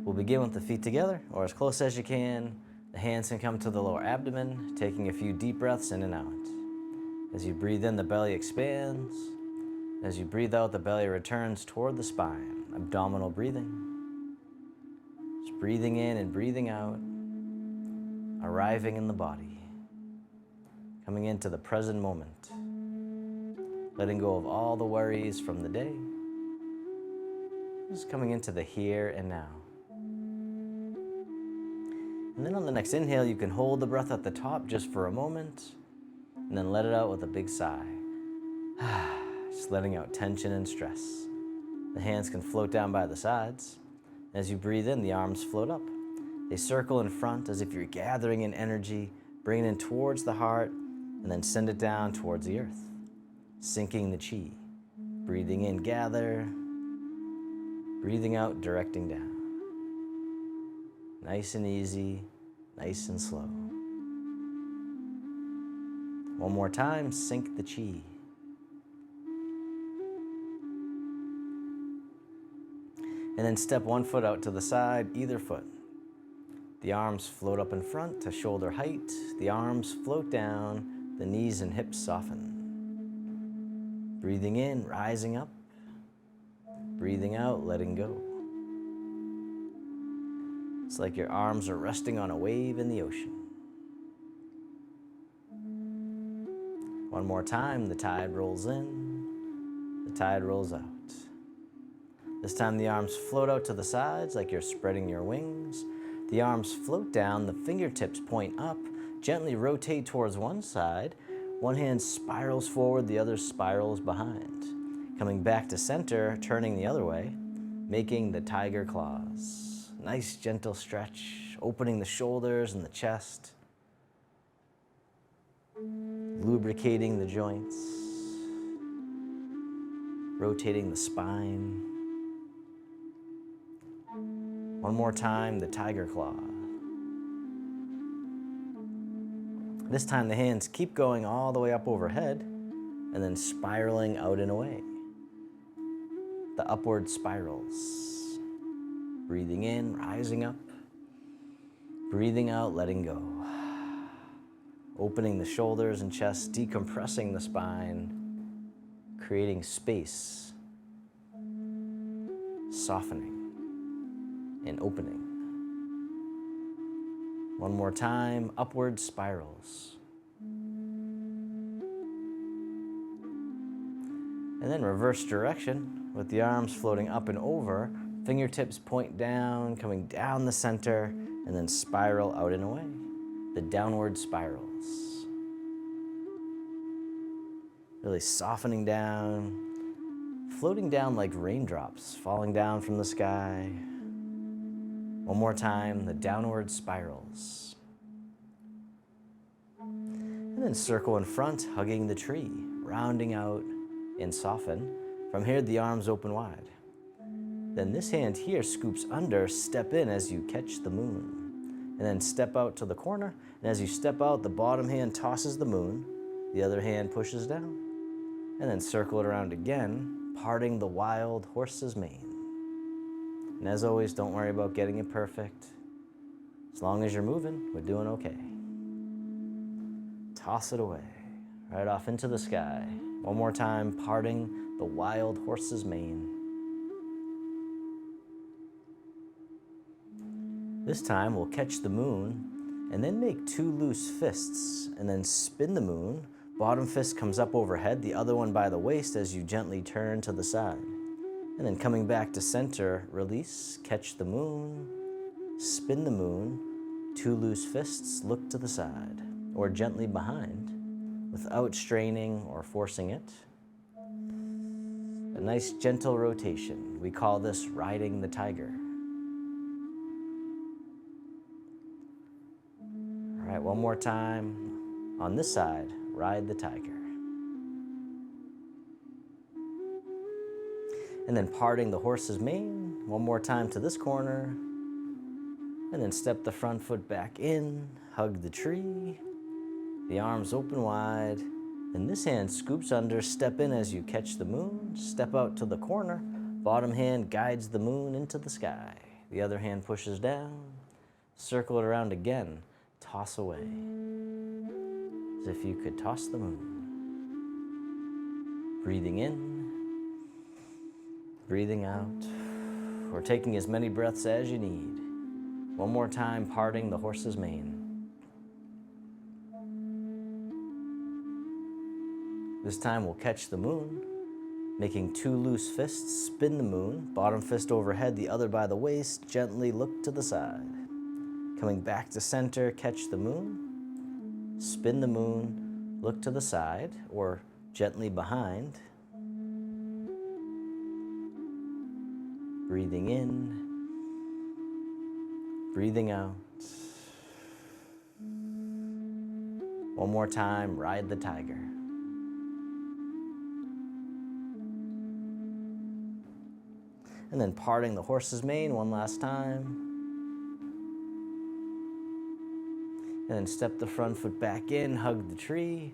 We'll begin with the feet together, or as close as you can. The hands can come to the lower abdomen, taking a few deep breaths in and out. As you breathe in, the belly expands. As you breathe out, the belly returns toward the spine. Abdominal breathing. Just breathing in and breathing out, arriving in the body. Coming into the present moment. Letting go of all the worries from the day. Just coming into the here and now. And then on the next inhale, you can hold the breath at the top just for a moment, and then let it out with a big sigh. Just letting out tension and stress. The hands can float down by the sides. As you breathe in, the arms float up. They circle in front as if you're gathering in energy, bringing it in towards the heart, and then send it down towards the earth. Sinking the chi. Breathing in, gather. Breathing out, directing down. Nice and easy, nice and slow. One more time, sink the chi. And then step one foot out to the side, either foot. The arms float up in front to shoulder height. The arms float down, the knees and hips soften. Breathing in, rising up. Breathing out, letting go. It's like your arms are resting on a wave in the ocean. One more time, the tide rolls in, the tide rolls out. This time the arms float out to the sides like you're spreading your wings. The arms float down, the fingertips point up, gently rotate towards one side. One hand spirals forward, the other spirals behind. Coming back to center, turning the other way, making the tiger claws. Nice gentle stretch, opening the shoulders and the chest, lubricating the joints, rotating the spine. One more time, the tiger claw. This time the hands keep going all the way up overhead and then spiraling out and away. The upward spirals. Breathing in, rising up. Breathing out, letting go. Opening the shoulders and chest, decompressing the spine, creating space, softening and opening. One more time, upward spirals. And then reverse direction with the arms floating up and over. Fingertips point down, coming down the center, and then spiral out and away. The downward spirals. Really softening down, floating down like raindrops, falling down from the sky. One more time, the downward spirals. And then circle in front, hugging the tree, rounding out and soften. From here, the arms open wide. Then this hand here scoops under, step in as you catch the moon. And then step out to the corner. And as you step out, the bottom hand tosses the moon. The other hand pushes down. And then circle it around again, parting the wild horse's mane. And as always, don't worry about getting it perfect. As long as you're moving, we're doing okay. Toss it away, right off into the sky. One more time, parting the wild horse's mane. This time we'll catch the moon and then make two loose fists and then spin the moon. Bottom fist comes up overhead, the other one by the waist as you gently turn to the side. And then coming back to center, release, catch the moon, spin the moon, two loose fists, look to the side or gently behind without straining or forcing it. A nice gentle rotation. We call this riding the tiger. All right, one more time. On this side, ride the tiger. And then parting the horse's mane, one more time to this corner. And then step the front foot back in, hug the tree, the arms open wide. And this hand scoops under, step in as you catch the moon, step out to the corner. Bottom hand guides the moon into the sky. the other hand pushes down, circle it around again, toss away, as if you could toss the moon. Breathing in, breathing out, or taking as many breaths as you need. One more time, parting the horse's mane. This time we'll catch the moon, making 2 loose fists, spin the moon, bottom fist overhead, the other by the waist, gently look to the side. Coming back to center, catch the moon, spin the moon, look to the side or gently behind. Breathing in, breathing out. One more time, ride the tiger. And then parting the horse's mane one last time. And then step the front foot back in, hug the tree,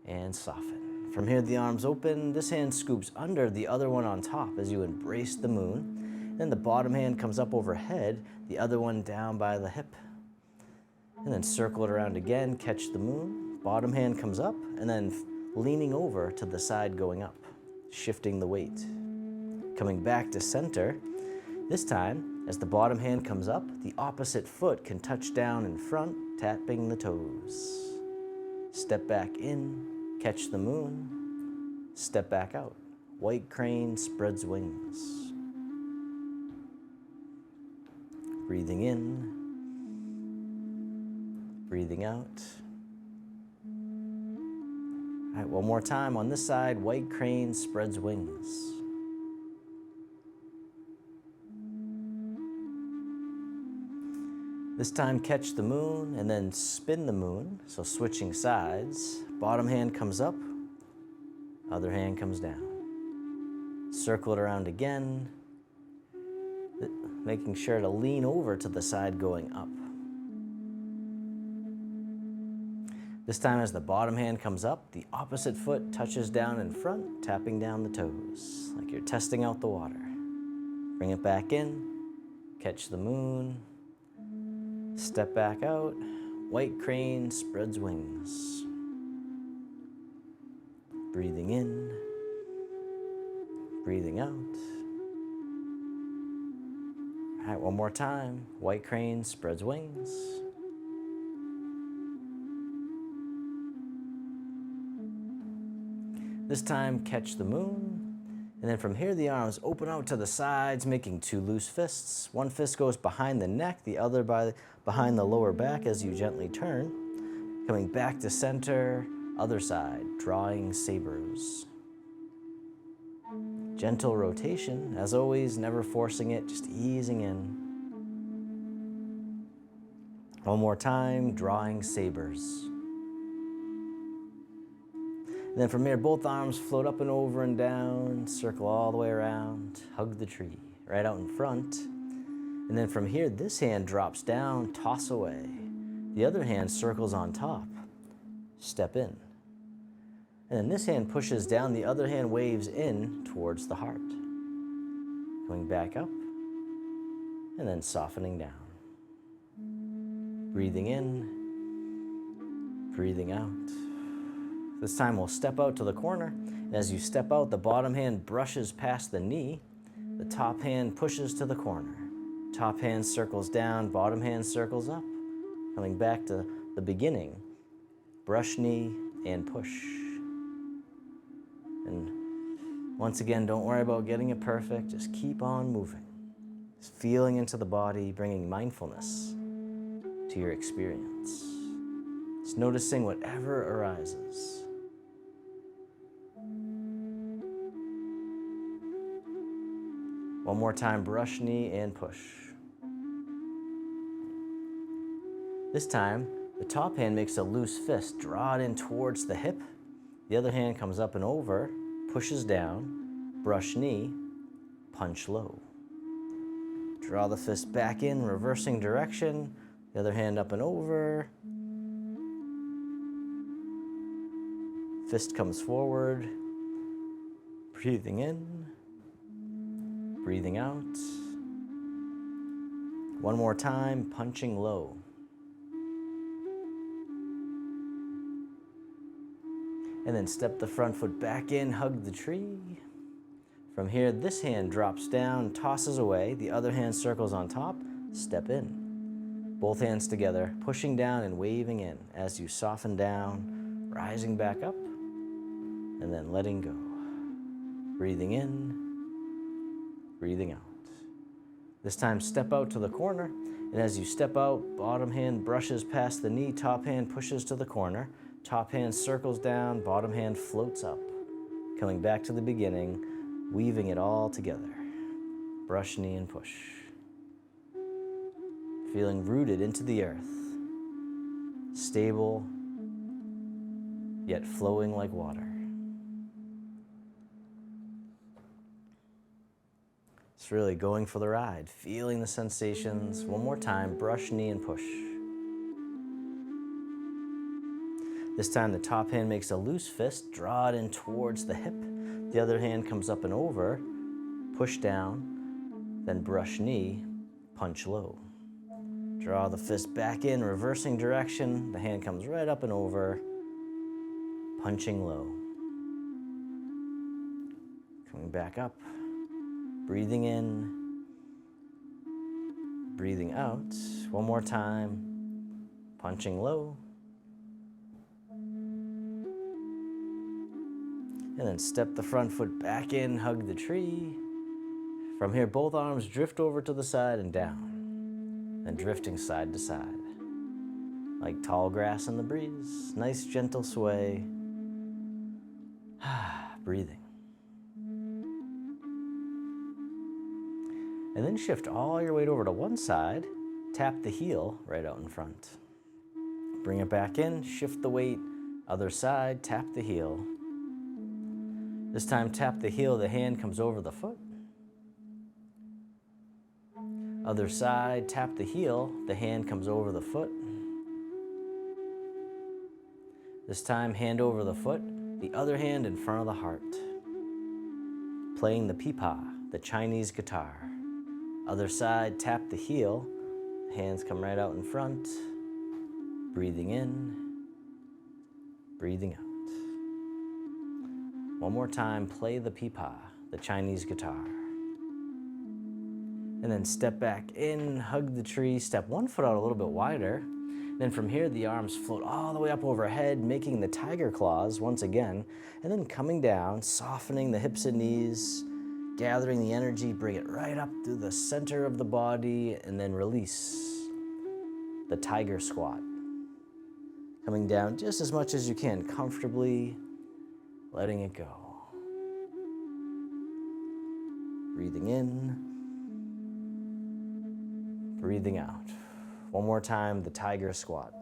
and soften. From here, the arms open. This hand scoops under, the other one on top as you embrace the moon. Then the bottom hand comes up overhead, the other one down by the hip. And then circle it around again, catch the moon. Bottom hand comes up, and then leaning over to the side going up, shifting the weight. Coming back to center, this time, as the bottom hand comes up, the opposite foot can touch down in front, tapping the toes. Step back in, catch the moon, step back out. White crane spreads wings. Breathing in, breathing out. All right, one more time on this side, white crane spreads wings. This time catch the moon and then spin the moon, so switching sides. Bottom hand comes up, other hand comes down. Circle it around again, making sure to lean over to the side going up. This time as the bottom hand comes up, the opposite foot touches down in front, tapping down the toes, like you're testing out the water. Bring it back in, catch the moon, step back out, white crane spreads wings. Breathing in, breathing out. All right, one more time, white crane spreads wings. This time, catch the moon. And then from here, the arms open out to the sides, making 2 loose fists. One fist goes behind the neck, the other behind the lower back as you gently turn. Coming back to center, other side, drawing sabers. Gentle rotation, as always, never forcing it, just easing in. One more time, drawing sabers. And then from here, both arms float up and over and down, circle all the way around, hug the tree, right out in front. And then from here, this hand drops down, toss away. The other hand circles on top, step in. And then this hand pushes down, the other hand waves in towards the heart. Going back up, and then softening down. Breathing in, breathing out. This time we'll step out to the corner, and as you step out, the bottom hand brushes past the knee, the top hand pushes to the corner. Top hand circles down, bottom hand circles up. Coming back to the beginning, brush knee and push. And once again, don't worry about getting it perfect, just keep on moving. Just feeling into the body, bringing mindfulness to your experience. Just noticing whatever arises. One more time, brush knee and push. This time, the top hand makes a loose fist, draw it in towards the hip. The other hand comes up and over, pushes down, brush knee, punch low. Draw the fist back in, reversing direction. The other hand up and over. Fist comes forward, breathing in, breathing out. One more time, punching low. And then step the front foot back in, hug the tree. From here, this hand drops down, tosses away. The other hand circles on top, step in. Both hands together, pushing down and waving in as you soften down, rising back up, and then letting go. Breathing in, breathing out. This time, step out to the corner, and as you step out, bottom hand brushes past the knee, top hand pushes to the corner, top hand circles down, bottom hand floats up. Coming back to the beginning, weaving it all together. Brush, knee, and push. Feeling rooted into the earth. Stable, yet flowing like water. It's really going for the ride, feeling the sensations. One more time, brush, knee, and push. This time the top hand makes a loose fist, draw it in towards the hip. The other hand comes up and over, push down, then brush knee, punch low. Draw the fist back in, reversing direction. The hand comes right up and over, punching low. Coming back up, breathing in, breathing out. One more time, punching low. And then step the front foot back in, hug the tree. From here, both arms drift over to the side and down, then drifting side to side. Like tall grass in the breeze, nice gentle sway. Breathing. And then shift all your weight over to one side, tap the heel right out in front. Bring it back in, shift the weight, other side, tap the heel. This time, tap the heel, the hand comes over the foot. Other side, tap the heel, the hand comes over the foot. This time, hand over the foot, the other hand in front of the heart. Playing the pipa, the Chinese guitar. Other side, tap the heel, hands come right out in front. Breathing in, breathing out. One more time, play the pipa, the Chinese guitar. And then step back in, hug the tree, step one foot out a little bit wider. Then from here, the arms float all the way up overhead, making the tiger claws once again, and then coming down, softening the hips and knees, gathering the energy, bring it right up through the center of the body, and then release the tiger squat. Coming down just as much as you can, comfortably, letting it go. Breathing in, breathing out. One more time, the tiger squat.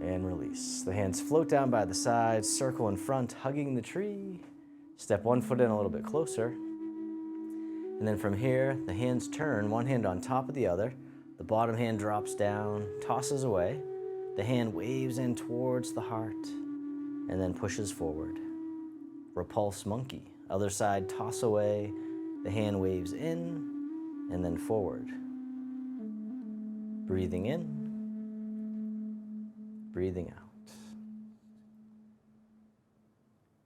And release. The hands float down by the sides, circle in front, hugging the tree. Step one foot in a little bit closer. And then from here, the hands turn, one hand on top of the other. The bottom hand drops down, tosses away. The hand waves in towards the heart and then pushes forward. Repulse monkey. Other side, toss away. The hand waves in and then forward. Breathing in, breathing out.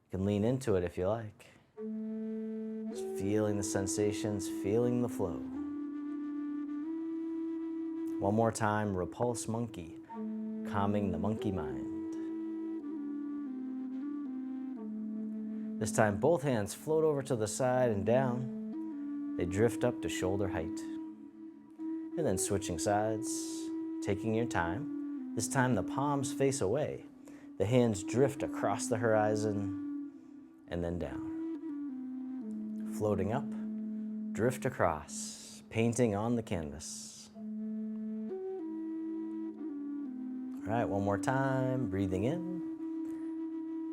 You can lean into it if you like. Just feeling the sensations, feeling the flow. One more time, repulse monkey, calming the monkey mind. This time, both hands float over to the side and down. They drift up to shoulder height. And then switching sides, taking your time. This time, the palms face away. The hands drift across the horizon and then down. Floating up, drift across, painting on the canvas. All right, one more time, breathing in,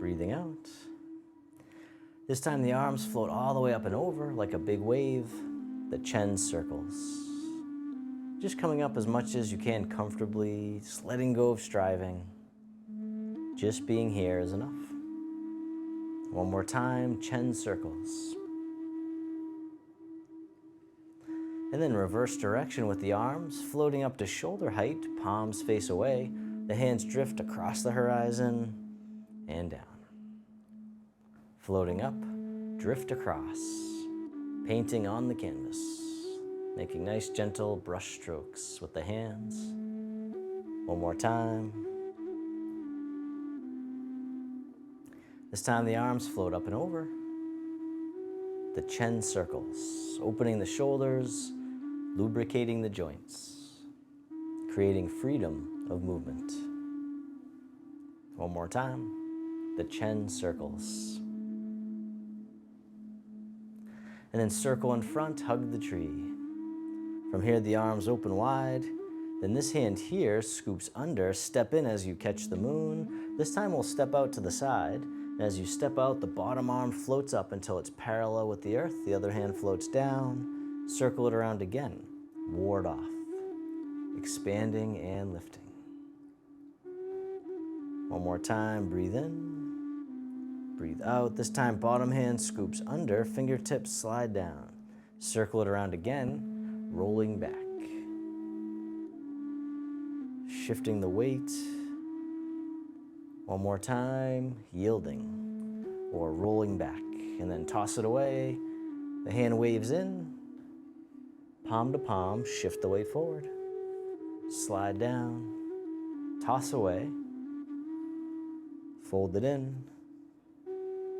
breathing out. This time the arms float all the way up and over like a big wave, the chin circles. Just coming up as much as you can comfortably, just letting go of striving. Just being here is enough. One more time, chin circles. And then reverse direction with the arms, floating up to shoulder height, palms face away. The hands drift across the horizon and down. Floating up, drift across, painting on the canvas, making nice gentle brush strokes with the hands. One more time. This time the arms float up and over. The chin circles, opening the shoulders, lubricating the joints, creating freedom of movement. One more time. The chin circles. And then circle in front, hug the tree. From here, the arms open wide. Then this hand here scoops under, step in as you catch the moon. This time we'll step out to the side. And as you step out, the bottom arm floats up until it's parallel with the earth. The other hand floats down. Circle it around again. Ward off. Expanding and lifting. One more time, breathe in. Breathe out. This time, bottom hand scoops under, fingertips slide down. Circle it around again, rolling back. Shifting the weight. One more time, yielding or rolling back. And then toss it away. The hand waves in. Palm to palm, shift the weight forward. Slide down, toss away. Fold it in.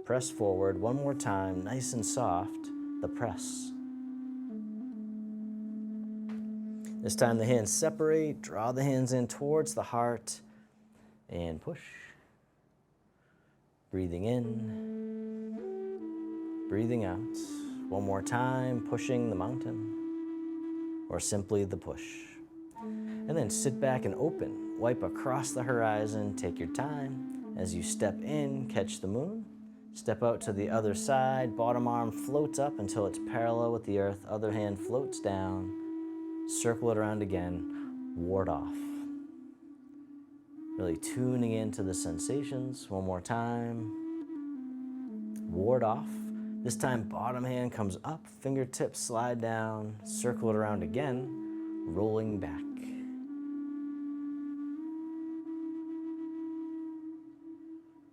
Press forward one more time, nice and soft, the press. This time the hands separate, draw the hands in towards the heart, and push. Breathing in, breathing out. One more time, pushing the mountain, or simply the push. And then sit back and open, wipe across the horizon, take your time. As you step in, catch the moon. Step out to the other side, bottom arm floats up until it's parallel with the earth, other hand floats down. Circle it around again, ward off. Really tuning into the sensations. One more time. Ward off. This time bottom hand comes up, fingertips slide down, circle it around again, rolling back.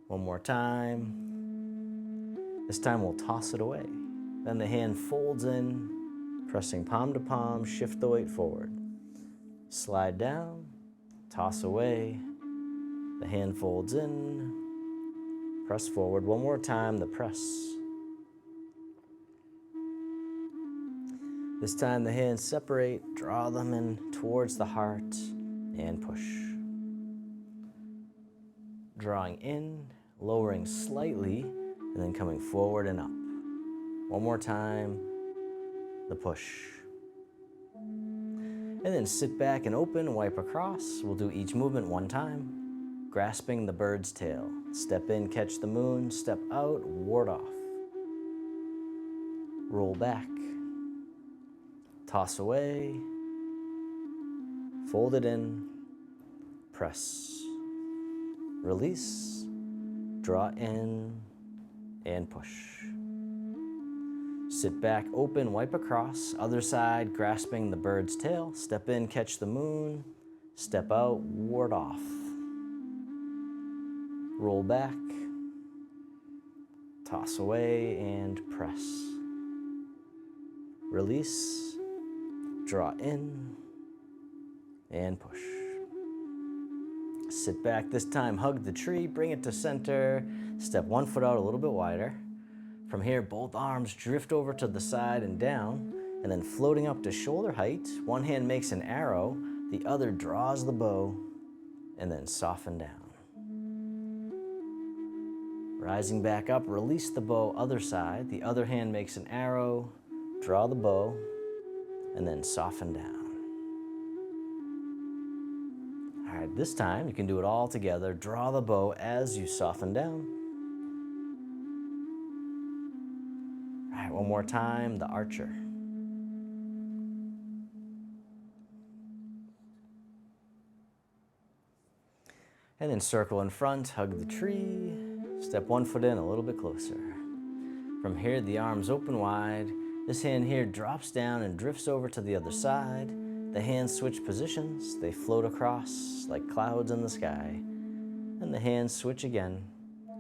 One more time. This time we'll toss it away. Then the hand folds in, pressing palm to palm, shift the weight forward. Slide down, toss away. The hand folds in, press forward. One more time, the press. This time the hands separate, draw them in towards the heart, and push. Drawing in, lowering slightly, and then coming forward and up. One more time, the push. And then sit back and open, wipe across. We'll do each movement one time. Grasping the bird's tail. Step in, catch the moon, step out, ward off. Roll back. Toss away. Fold it in. Press. Release. Draw in and push. Sit back, open, wipe across. Other side, grasping the bird's tail. Step in, catch the moon. Step out, ward off. Roll back. Toss away and press. Release. Draw in and push. Sit back. This time, hug the tree, bring it to center. Step one foot out a little bit wider. From here, both arms drift over to the side and down, and then floating up to shoulder height. One hand makes an arrow, the other draws the bow, and then soften down. Rising back up, release the bow, other side. The other hand makes an arrow, draw the bow, and then soften down. All right, this time you can do it all together. Draw the bow as you soften down. All right, one more time, the archer. And then circle in front, hug the tree. Step one foot in a little bit closer. From here, the arms open wide. This hand here drops down and drifts over to the other side. The hands switch positions. They float across like clouds in the sky. And the hands switch again.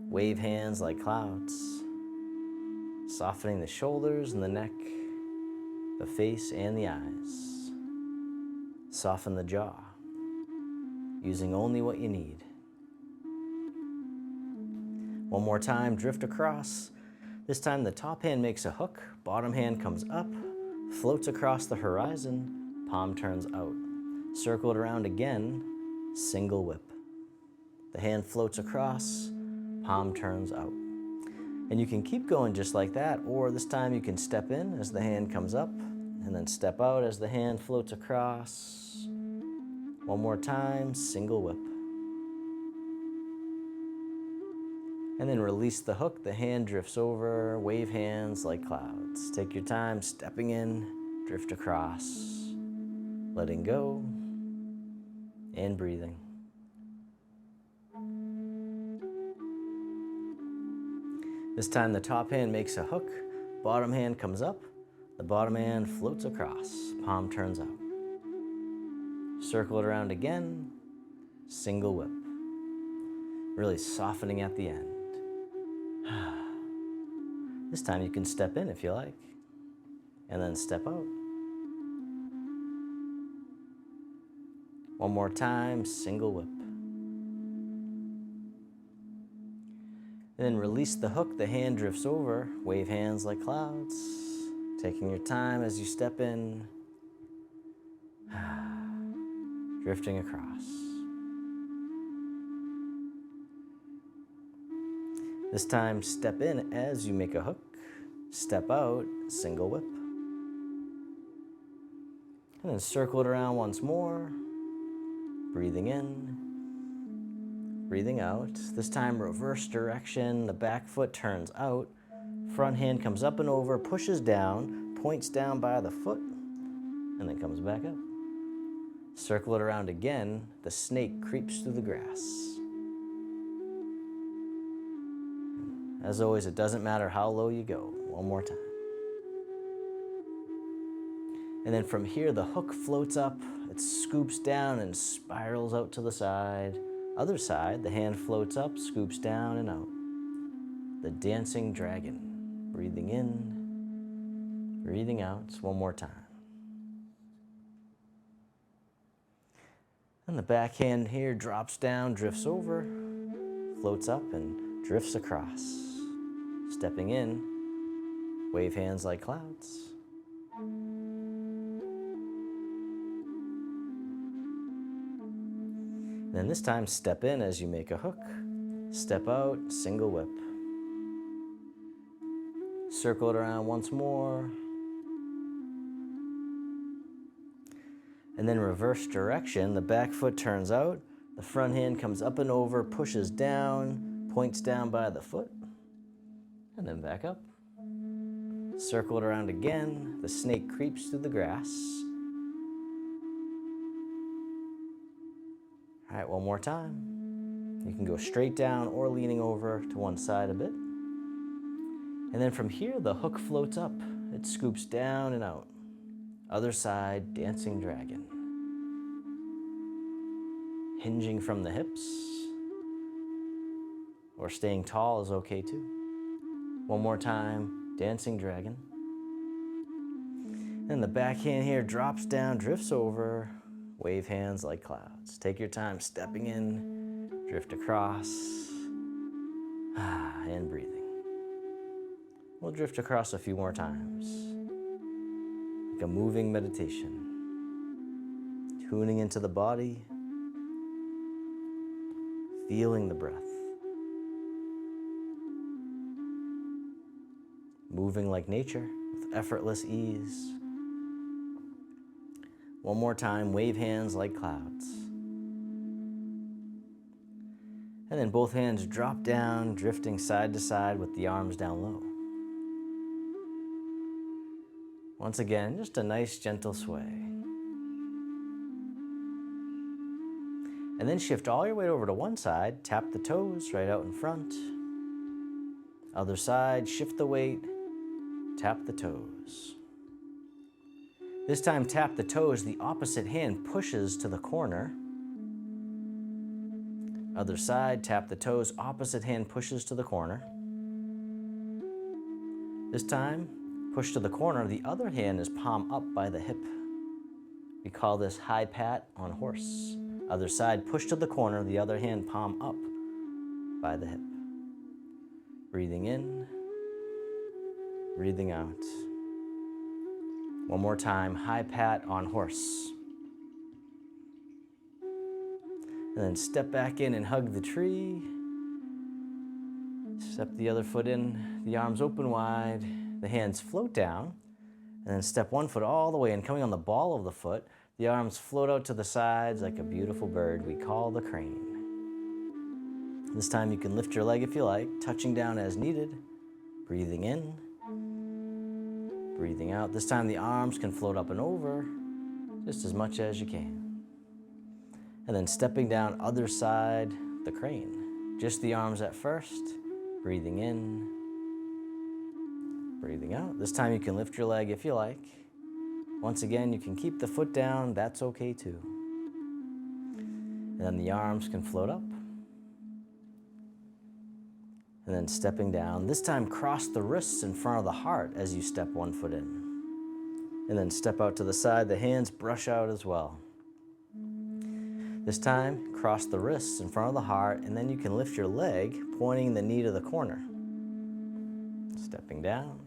Wave hands like clouds. Softening the shoulders and the neck, the face and the eyes. Soften the jaw, using only what you need. One more time, drift across. This time the top hand makes a hook, bottom hand comes up, floats across the horizon, palm turns out. Circle it around again, single whip. The hand floats across, palm turns out. And you can keep going just like that, or this time you can step in as the hand comes up, and then step out as the hand floats across. One more time, single whip. And then release the hook, the hand drifts over, wave hands like clouds. Take your time, stepping in, drift across, letting go, and breathing. This time the top hand makes a hook, bottom hand comes up, the bottom hand floats across, palm turns out. Circle it around again, single whip. Really softening at the end. This time you can step in if you like, and then step out. One more time, single whip. And then release the hook, the hand drifts over, wave hands like clouds. Taking your time as you step in, drifting across. This time, step in as you make a hook, step out, single whip. And then circle it around once more, breathing in, breathing out. This time, reverse direction, the back foot turns out, front hand comes up and over, pushes down, points down by the foot, and then comes back up. Circle it around again, the snake creeps through the grass. As always, it doesn't matter how low you go. One more time. And then from here, the hook floats up, it scoops down and spirals out to the side. Other side, the hand floats up, scoops down and out. The dancing dragon. Breathing in, breathing out. One more time. And the back hand here drops down, drifts over, floats up and drifts across. Stepping in, wave hands like clouds. Then this time, step in as you make a hook, step out, single whip. Circle it around once more. And then reverse direction, the back foot turns out, the front hand comes up and over, pushes down, points down by the foot, and then back up. Circle it around again, the snake creeps through the grass. All right, one more time. You can go straight down or leaning over to one side a bit. And then from here, the hook floats up. It scoops down and out. Other side, dancing dragon. Hinging from the hips, or staying tall is okay too. One more time, dancing dragon. Then the back hand here drops down, drifts over, wave hands like clouds. Take your time stepping in, drift across, and breathing. We'll drift across a few more times, like a moving meditation. Tuning into the body, feeling the breath. Moving like nature with effortless ease. One more time, wave hands like clouds. And then both hands drop down, drifting side to side with the arms down low. Once again, just a nice gentle sway. And then shift all your weight over to one side, tap the toes right out in front. Other side, shift the weight, tap the toes. This time, tap the toes. The opposite hand pushes to the corner. Other side, tap the toes. Opposite hand pushes to the corner. This time, push to the corner. The other hand is palm up by the hip. We call this high pat on horse. Other side, push to the corner. The other hand palm up by the hip. Breathing in, breathing out. One more time, high pat on horse. And then step back in and hug the tree. Step the other foot in, the arms open wide, the hands float down, and then step one foot all the way in, coming on the ball of the foot, the arms float out to the sides like a beautiful bird we call the crane. This time you can lift your leg if you like, touching down as needed, breathing in, breathing out. This time the arms can float up and over just as much as you can. And then stepping down other side, the crane. Just the arms at first, breathing in, breathing out. This time you can lift your leg if you like. Once again, you can keep the foot down, that's okay too. And then the arms can float up. And then stepping down. This time, cross the wrists in front of the heart as you step one foot in. And then step out to the side, the hands brush out as well. This time, cross the wrists in front of the heart, and then you can lift your leg, pointing the knee to the corner. Stepping down.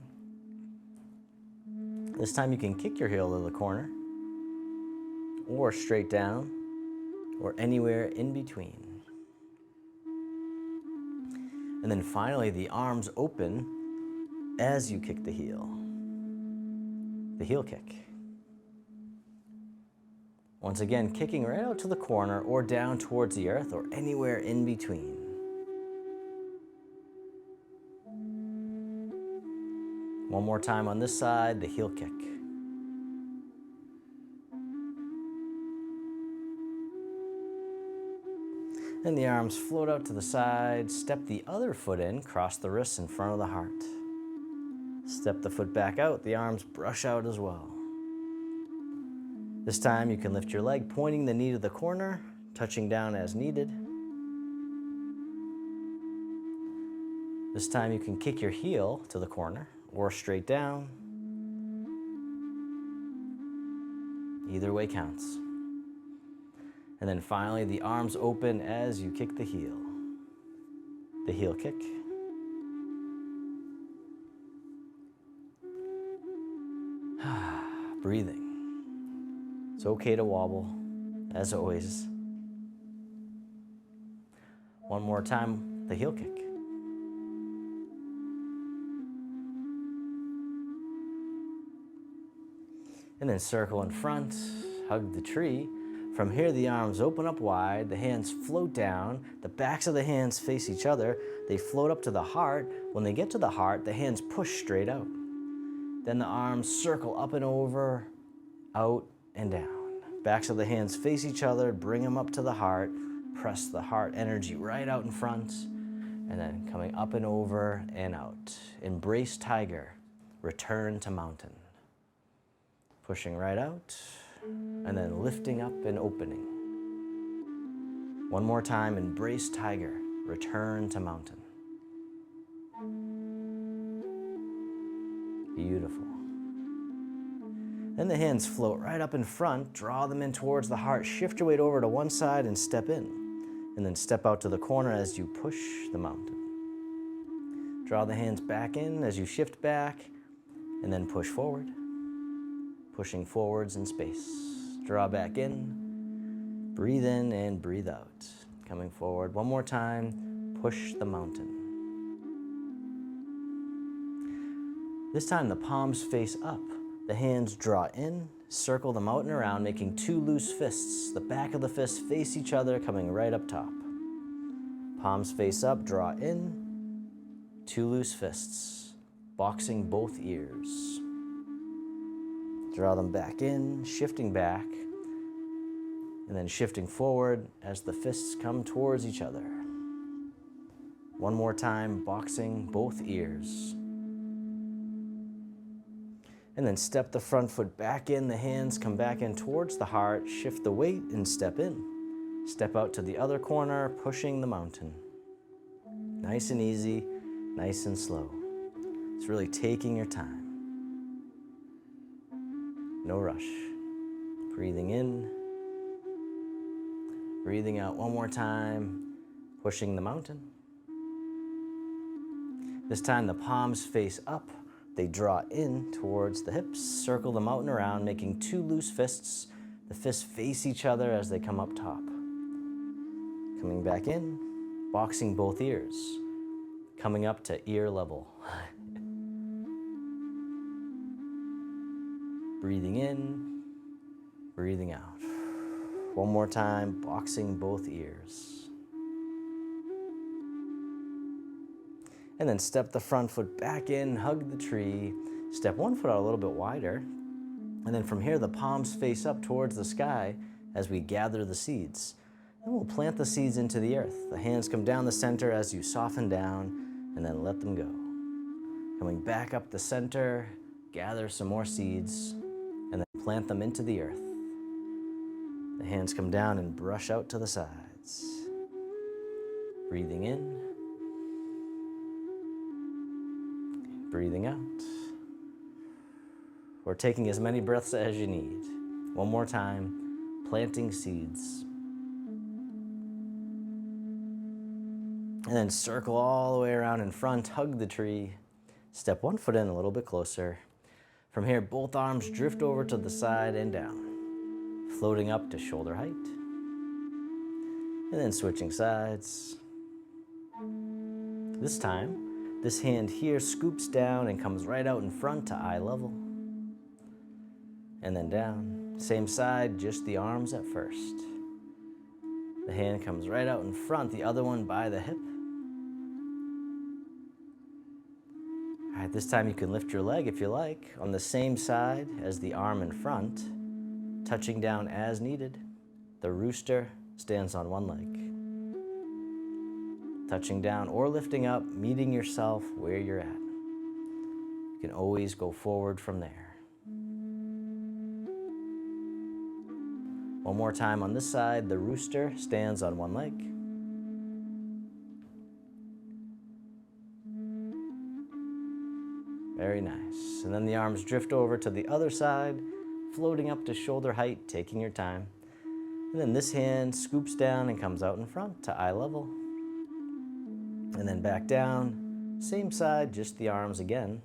This time you can kick your heel to the corner, or straight down, or anywhere in between. And then finally, the arms open as you kick the heel kick. Once again, kicking right out to the corner or down towards the earth or anywhere in between. One more time on this side, the heel kick. And the arms float out to the side, step the other foot in, cross the wrists in front of the heart. Step the foot back out, the arms brush out as well. This time you can lift your leg, pointing the knee to the corner, touching down as needed. This time you can kick your heel to the corner or straight down. Either way counts. And then finally, the arms open as you kick the heel kick. Breathing. It's okay to wobble, as always. One more time, the heel kick. And then circle in front, hug the tree. From here, the arms open up wide, the hands float down, the backs of the hands face each other, they float up to the heart. When they get to the heart, the hands push straight out. Then the arms circle up and over, out and down. Backs of the hands face each other, bring them up to the heart, press the heart energy right out in front, and then coming up and over and out. Embrace tiger, return to mountain. Pushing right out, and then lifting up and opening. One more time, embrace tiger, return to mountain. Beautiful. Then the hands float right up in front, draw them in towards the heart, shift your weight over to one side and step in. And then step out to the corner as you push the mountain. Draw the hands back in as you shift back, and then push forward. Pushing forwards in space. Draw back in, breathe in and breathe out. Coming forward one more time, push the mountain. This time the palms face up. The hands draw in, circle them out and around, making two loose fists. The back of the fists face each other, coming right up top. Palms face up, draw in, two loose fists, boxing both ears. Draw them back in, shifting back, and then shifting forward as the fists come towards each other. One more time, boxing both ears. And then step the front foot back in, the hands come back in towards the heart, shift the weight and step in. Step out to the other corner, pushing the mountain. Nice and easy, nice and slow. It's really taking your time. No rush. Breathing in, breathing out one more time, pushing the mountain. This time the palms face up. They draw in towards the hips, circle the mountain around, making two loose fists. The fists face each other as they come up top. Coming back in, boxing both ears, coming up to ear level. Breathing in, breathing out. One more time, boxing both ears. And then step the front foot back in, hug the tree, step one foot out a little bit wider. And then from here, the palms face up towards the sky as we gather the seeds. Then we'll plant the seeds into the earth. The hands come down the center as you soften down and then let them go. Coming back up the center, gather some more seeds and then plant them into the earth. The hands come down and brush out to the sides. Breathing in. Breathing out. Or taking as many breaths as you need. One more time, planting seeds. And then circle all the way around in front, hug the tree. Step one foot in a little bit closer. From here, both arms drift over to the side and down, floating up to shoulder height. And then switching sides. This time, this hand here scoops down and comes right out in front to eye level. And then down. Same side, just the arms at first. The hand comes right out in front, the other one by the hip. All right, this time you can lift your leg if you like, on the same side as the arm in front, touching down as needed. The rooster stands on one leg. Touching down or lifting up, meeting yourself where you're at. You can always go forward from there. One more time on this side, the rooster stands on one leg. Very nice. And then the arms drift over to the other side, floating up to shoulder height, taking your time. And then this hand scoops down and comes out in front to eye level. And then back down, same side, just the arms again.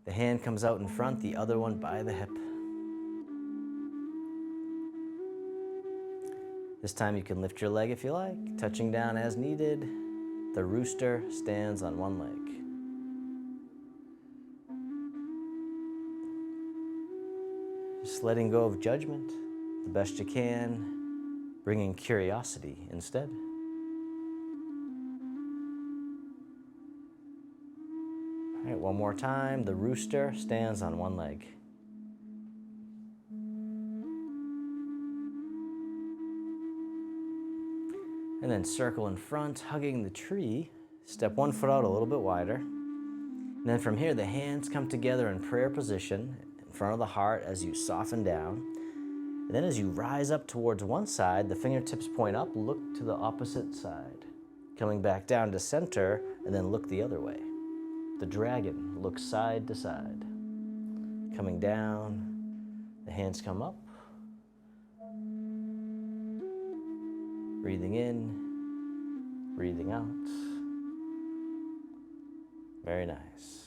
The hand comes out in front, the other one by the hip. This time you can lift your leg if you like, touching down as needed. The rooster stands on one leg. Just letting go of judgment the best you can, bringing curiosity instead. All right, one more time. The rooster stands on one leg. And then circle in front, hugging the tree. Step one foot out a little bit wider. And then from here, the hands come together in prayer position in front of the heart as you soften down. And then as you rise up towards one side, the fingertips point up, look to the opposite side. Coming back down to center, and then look the other way. The dragon looks side to side. Coming down, the hands come up. Breathing in, breathing out. Very nice.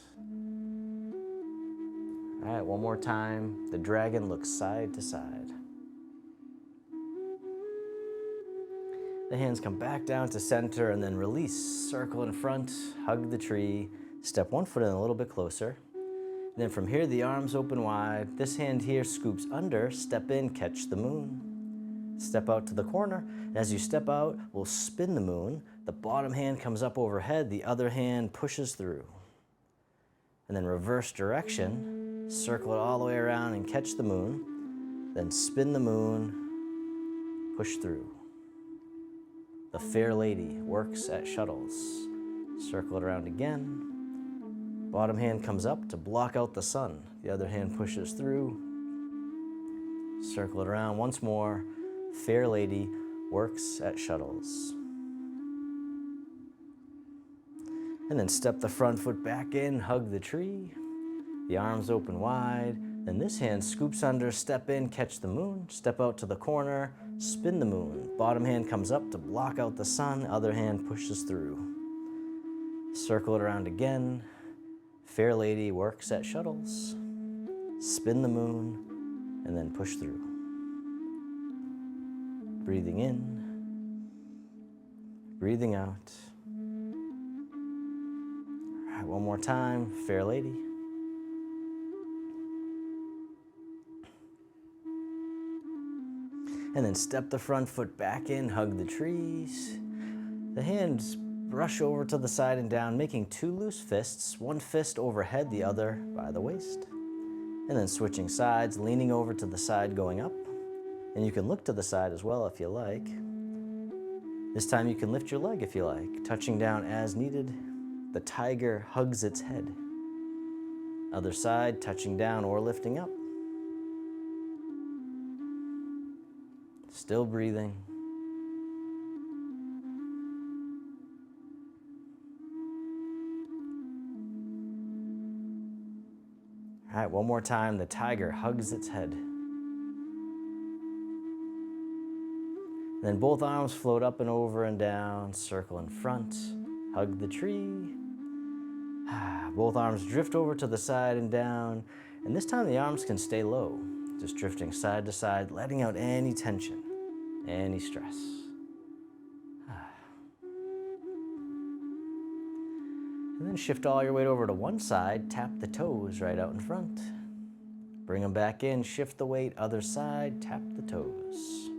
All right, one more time. The dragon looks side to side. The hands come back down to center and then release. Circle in front, hug the tree. Step one foot in a little bit closer. And then from here, the arms open wide. This hand here scoops under, step in, catch the moon. Step out to the corner. And as you step out, we'll spin the moon. The bottom hand comes up overhead, the other hand pushes through. And then reverse direction, circle it all the way around and catch the moon. Then spin the moon, push through. The fair lady works at shuttles. Circle it around again. Bottom hand comes up to block out the sun. The other hand pushes through. Circle it around once more. Fair lady works at shuttles. And then step the front foot back in, hug the tree. The arms open wide. Then this hand scoops under, step in, catch the moon. Step out to the corner, spin the moon. Bottom hand comes up to block out the sun. Other hand pushes through. Circle it around again. Fair lady works at shuttles. Spin the moon, and then push through. Breathing in, breathing out. All right, one more time, fair lady. And then step the front foot back in, hug the trees. The hands brush over to the side and down, making two loose fists, one fist overhead, the other by the waist. And then switching sides, leaning over to the side, going up. And you can look to the side as well if you like. This time you can lift your leg if you like, touching down as needed. The tiger hugs its head. Other side, touching down or lifting up. Still breathing. All right, one more time. The tiger hugs its head. Then both arms float up and over and down, circle in front, hug the tree. Both arms drift over to the side and down, and this time the arms can stay low, just drifting side to side, letting out any tension, any stress. And then shift all your weight over to one side, tap the toes right out in front. Bring them back in, shift the weight, other side, tap the toes.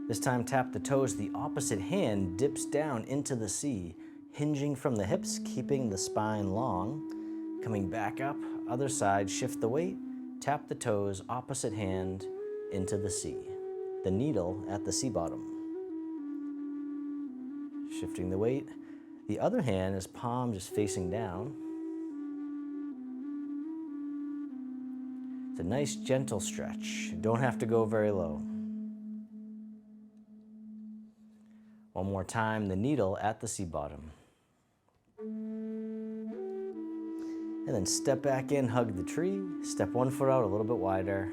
This time tap the toes, the opposite hand dips down into the sea, hinging from the hips, keeping the spine long. Coming back up, other side, shift the weight, tap the toes, opposite hand into the sea. The needle at the sea bottom. Shifting the weight. The other hand is palm just facing down. It's a nice gentle stretch. You don't have to go very low. One more time, the needle at the sea bottom. And then step back in, hug the tree. Step one foot out a little bit wider.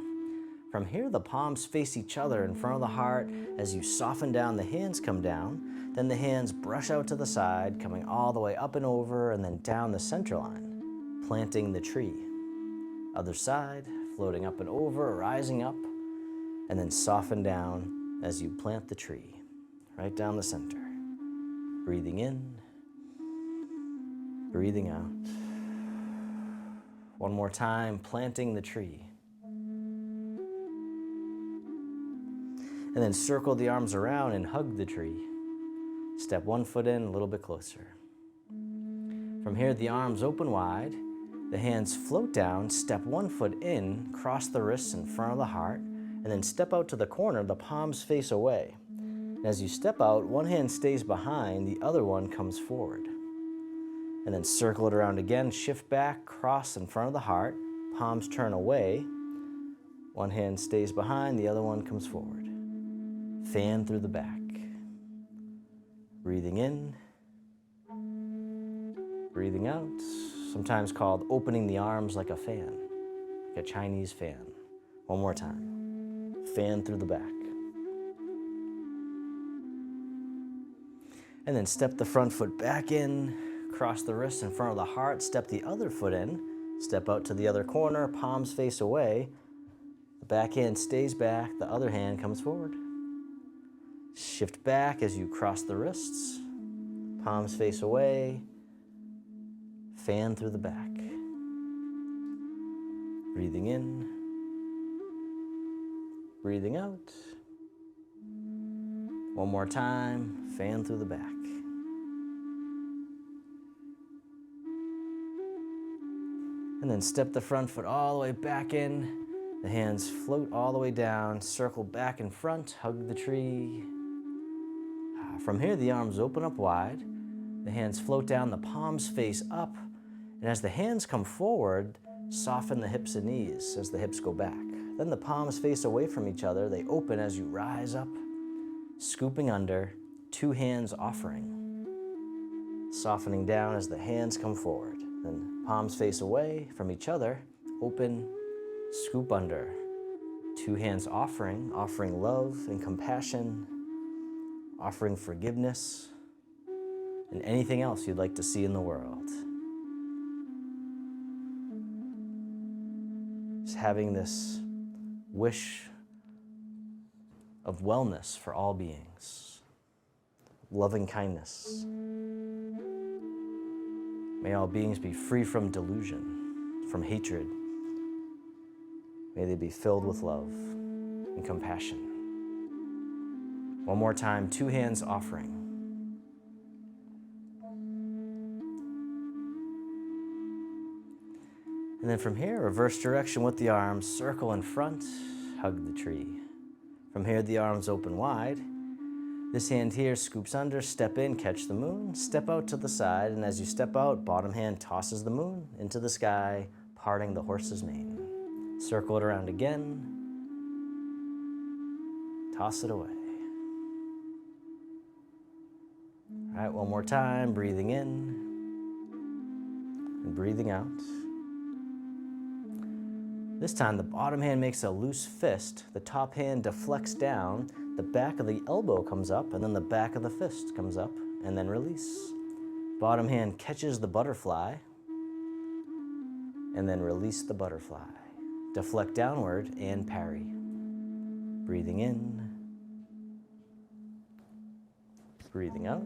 From here, the palms face each other in front of the heart. As you soften down, the hands come down. Then the hands brush out to the side, coming all the way up and over, and then down the center line, planting the tree. Other side, floating up and over, rising up, and then soften down as you plant the tree. Right down the center. Breathing in, breathing out. One more time, planting the tree. And then circle the arms around and hug the tree. Step one foot in, a little bit closer. From here, the arms open wide. The hands float down, step one foot in, cross the wrists in front of the heart, and then step out to the corner, the palms face away. As you step out, one hand stays behind, the other one comes forward. And then circle it around again, shift back, cross in front of the heart, palms turn away. One hand stays behind, the other one comes forward. Fan through the back. Breathing in, breathing out, sometimes called opening the arms like a fan, like a Chinese fan. One more time. Fan through the back. And then step the front foot back in, cross the wrists in front of the heart, step the other foot in, step out to the other corner, palms face away. The back hand stays back, the other hand comes forward. Shift back as you cross the wrists, palms face away, fan through the back. Breathing in, breathing out. One more time, fan through the back. And then step the front foot all the way back in. The hands float all the way down, circle back in front, hug the tree. From here, the arms open up wide. The hands float down, the palms face up. And as the hands come forward, soften the hips and knees as the hips go back. Then the palms face away from each other. They open as you rise up, scooping under, two hands offering. Softening down as the hands come forward. Then palms face away from each other, open, scoop under. Two hands offering love and compassion, offering forgiveness, and anything else you'd like to see in the world. Just having this wish of wellness for all beings, loving kindness. May all beings be free from delusion, from hatred. May they be filled with love and compassion. One more time, two hands offering. And then from here, reverse direction with the arms, circle in front, hug the tree. From here, the arms open wide. This hand here scoops under, step in, catch the moon, step out to the side, and as you step out, bottom hand tosses the moon into the sky, parting the horse's mane. Circle it around again, toss it away. All right, one more time, breathing in and breathing out. This time, the bottom hand makes a loose fist, the top hand deflects down, the back of the elbow comes up, and then the back of the fist comes up, and then release. Bottom hand catches the butterfly, and then release the butterfly. Deflect downward and parry. Breathing in, breathing out.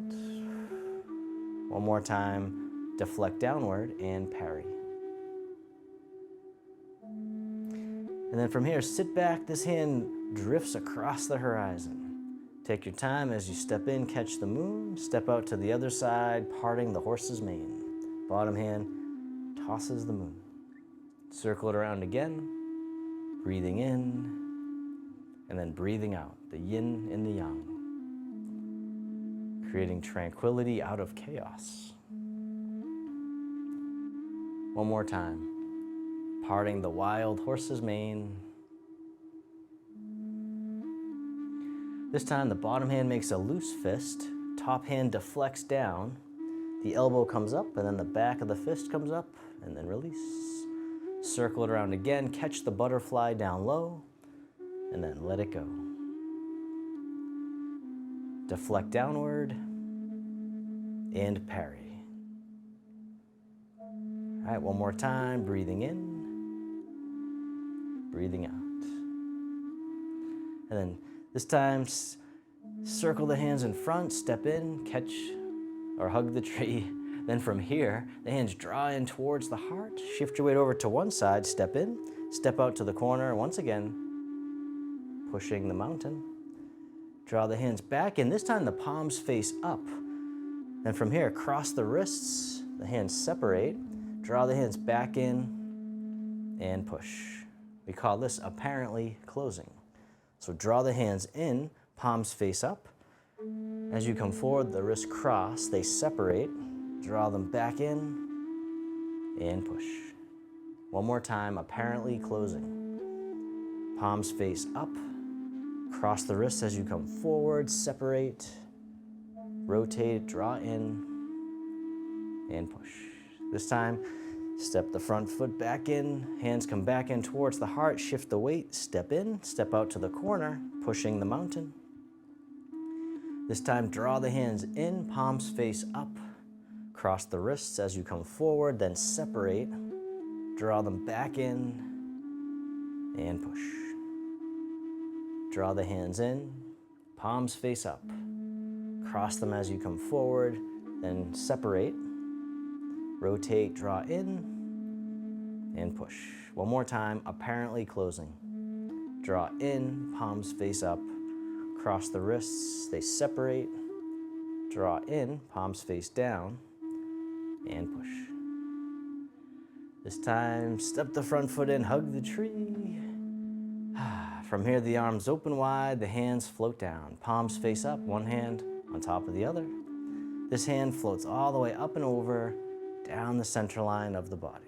One more time, deflect downward and parry. And then from here, sit back. This hand drifts across the horizon. Take your time as you step in, catch the moon, step out to the other side, parting the horse's mane. Bottom hand tosses the moon. Circle it around again, breathing in, and then breathing out, the yin and the yang, creating tranquility out of chaos. One more time. Parting the wild horse's mane. This time the bottom hand makes a loose fist, top hand deflects down, the elbow comes up, and then the back of the fist comes up, and then release. Circle it around again, catch the butterfly down low, and then let it go. Deflect downward, and parry. All right, one more time, breathing in, breathing out. And then this time, circle the hands in front, step in, catch or hug the tree. Then from here, the hands draw in towards the heart, shift your weight over to one side, step in, step out to the corner, once again, pushing the mountain. Draw the hands back in, this time the palms face up. Then from here, cross the wrists, the hands separate, draw the hands back in, and push. We call this apparently closing. So draw the hands in, palms face up. As you come forward, the wrists cross, they separate. Draw them back in, and push. One more time, apparently closing. Palms face up. Cross the wrists as you come forward, separate. Rotate, draw in, and push. This time, step the front foot back in, hands come back in towards the heart, shift the weight, step in, step out to the corner, pushing the mountain. This time, draw the hands in, palms face up, cross the wrists as you come forward, then separate, draw them back in, and push. Draw the hands in, palms face up, cross them as you come forward, then separate, rotate, draw in, and push. One more time, apparently closing. Draw in, palms face up, cross the wrists, they separate, draw in, palms face down, and push. This time, step the front foot in, hug the tree. From here, the arms open wide, the hands float down. Palms face up, one hand on top of the other. This hand floats all the way up and over, down the center line of the body.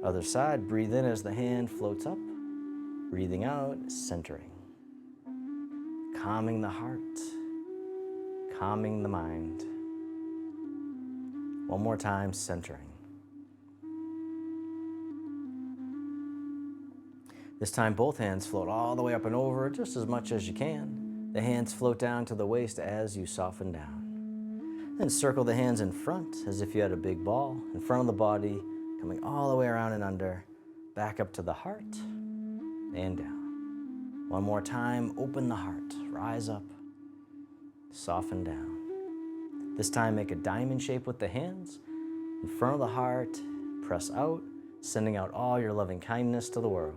Other side, breathe in as the hand floats up. Breathing out, centering. Calming the heart, calming the mind. One more time, centering. This time, both hands float all the way up and over just as much as you can. The hands float down to the waist as you soften down. Then circle the hands in front as if you had a big ball in front of the body, coming all the way around and under, back up to the heart and down. One more time, open the heart, rise up, soften down. This time, make a diamond shape with the hands. In front of the heart, press out, sending out all your loving kindness to the world.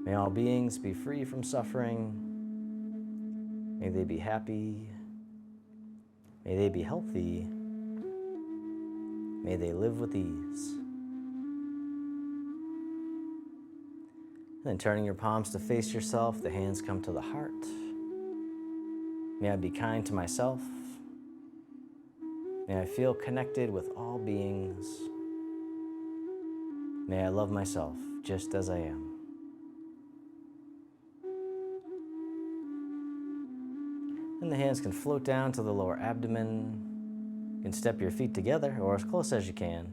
May all beings be free from suffering. May they be happy. May they be healthy. May they live with ease. Then turning your palms to face yourself, the hands come to the heart. May I be kind to myself. May I feel connected with all beings. May I love myself just as I am. And the hands can float down to the lower abdomen. You can step your feet together or as close as you can.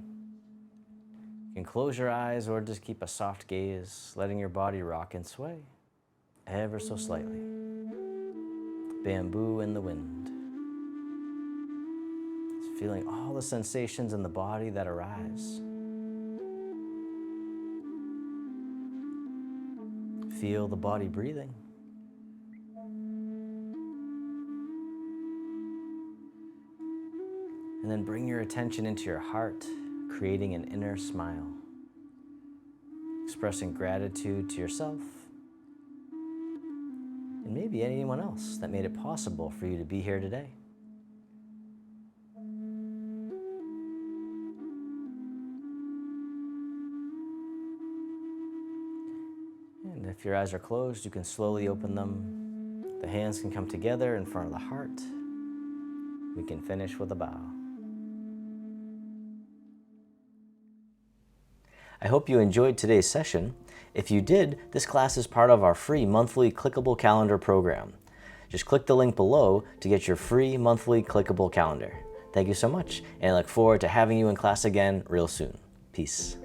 You can close your eyes or just keep a soft gaze, letting your body rock and sway, ever so slightly. Bamboo in the wind. It's feeling all the sensations in the body that arise. Feel the body breathing. And then bring your attention into your heart, creating an inner smile. Expressing gratitude to yourself and maybe anyone else that made it possible for you to be here today. And if your eyes are closed, you can slowly open them. The hands can come together in front of the heart. We can finish with a bow. I hope you enjoyed today's session. If you did, this class is part of our free monthly clickable calendar program. Just click the link below to get your free monthly clickable calendar. Thank you so much, and I look forward to having you in class again real soon. Peace.